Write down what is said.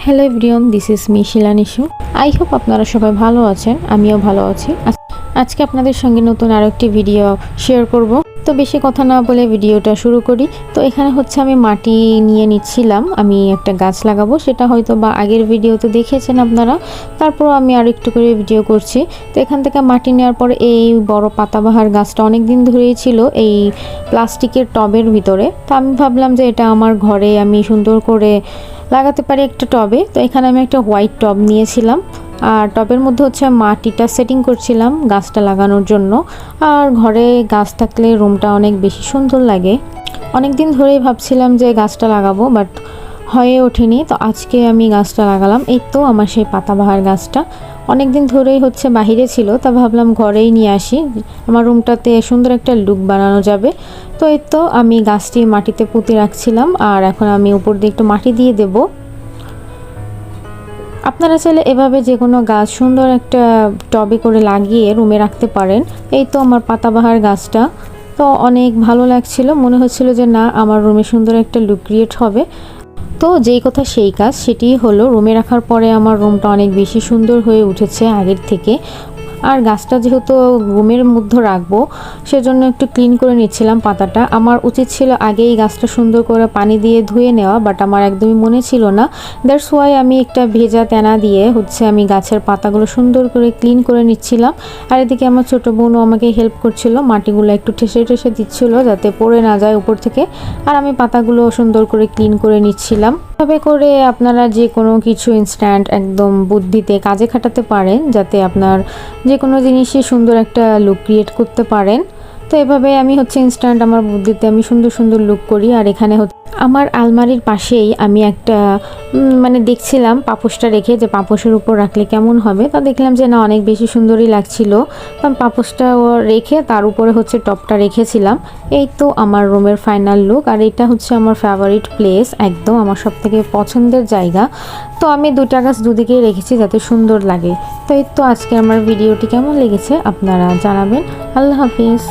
Hello everyone, this is me Shilanishu. I hope আপনারা সবাই ভালো আছেন, আমিও ভালো আছি। আজকে আপনাদের সঙ্গে নতুন আরও একটি ভিডিও শেয়ার করব। তো বেশি কথা না বলে ভিডিওটা শুরু করি। তো এখানে হচ্ছে আমি মাটি নিয়ে নিচ্ছিলাম, আমি একটা গাছ লাগাবো, সেটা হয়তো বা আগের ভিডিওতে দেখেছেন আপনারা। তারপর আমি আর একটু করে ভিডিও করছি। তো এখান থেকে মাটি নেওয়ার পর এই বড় পাতাবাহার গাছটা অনেক দিন ধরেই ছিল এই প্লাস্টিকের টবের ভিতরে। তো আমি ভাবলাম যে এটা আমার ঘরে আমি সুন্দর করে লাগাতে পারি একটা টবে। তো এখানে আমি একটা হোয়াইট টব নিয়েছিলাম, আর টবের মধ্যে হচ্ছে মাটিটা সেটিং করছিলাম গাছটা লাগানোর জন্য। আর ঘরে গাছ থাকলে রুমটা অনেক বেশি সুন্দর লাগে। অনেক দিন ধরেই ভাবছিলাম যে গাছটা লাগাবো, বাট হয়ে ওঠেনি। তো আজকে আমি গাছটা লাগালাম। এই তো আমার সেই পাতাবাহার গাছটা অনেক দিন ধরেই হচ্ছে বাহিরে ছিল, তা ভাবলাম ঘরেই নিয়ে আসি, আমার রুমটাতে সুন্দর একটা লুক বানানো যাবে। তো এই তো আমি গাছটি মাটিতে পুঁতে রাখছিলাম, আর এখন আমি উপর দিয়ে একটু মাটি দিয়ে দেবো। আপনারা চাইলে এভাবে যে কোনো গাছ সুন্দর একটা টবে করে লাগিয়ে রুমে রাখতে পারেন। এই তো আমার পাতাবাহার গাছটা তো অনেক ভালো লাগছিল, মনে হচ্ছিল যে না, আমার রুমে সুন্দর একটা লুক ক্রিয়েট হবে। তো যেই কথা সেই কাজ, সেটি হলো রুমে রাখার পরে আমার রুমটা অনেক বেশি সুন্দর হয়ে উঠেছে আগের থেকে। আর গাছটা যেহেতু রুমের মধ্যে রাখবো, সেজন্য একটু ক্লিন করে নিচ্ছিলাম পাতাটা। আমার উচিত ছিল আগেই গাছটা সুন্দর করে পানি দিয়ে ধুয়ে নেওয়া, বাট আমার একদমই মনে ছিল না। দ্যাটস ওয়াই আমি একটা ভেজা তেনা দিয়ে হচ্ছে আমি গাছের পাতাগুলো সুন্দর করে ক্লিন করে নিচ্ছিলাম। আর এদিকে আমার ছোটো বোনও আমাকে হেল্প করছিল, মাটিগুলো একটু ঠেসে ঠেসে দিচ্ছিল যাতে পড়ে না যায় উপর থেকে। আর আমি পাতাগুলো সুন্দর করে ক্লিন করে নিচ্ছিলাম। এভাবে করে আপনারা যে কোনো কিছু ইনস্ট্যান্ট একদম বুদ্ধিতে কাজে খাটাতে পারেন, যাতে আপনার যে কোনো জিনিসই সুন্দর একটা লুক ক্রিয়েট করতে পারেন। তো এভাবে আমি হচ্ছে ইনস্ট্যান্ট আমার বুদ্ধিতে আমি সুন্দর সুন্দর লুক করি। আর এখানে হচ্ছে আমার আলমারির পাশেই আমি একটা মানে দেখছিলাম পাপোশটা রেখে, যে পাপোশের উপর রাখলে কেমন হবে। তা দেখলাম যে না, অনেক বেশি সুন্দরই লাগছিল। তো আমি পাপোশটা রেখে তার উপরে হচ্ছে টপটা রেখেছিলাম। এই তো আমার রুমের ফাইনাল লুক। আর এটা হচ্ছে আমার ফেভারিট প্লেস, একদম আমার সবথেকে পছন্দের জায়গা। তো আমি দুটা গাছ দুদিকেই রেখেছি যাতে সুন্দর লাগে। তো এই তো আজকে আমার ভিডিওটি কেমন লেগেছে আপনারা জানাবেন। আল্লাহ হাফিজ।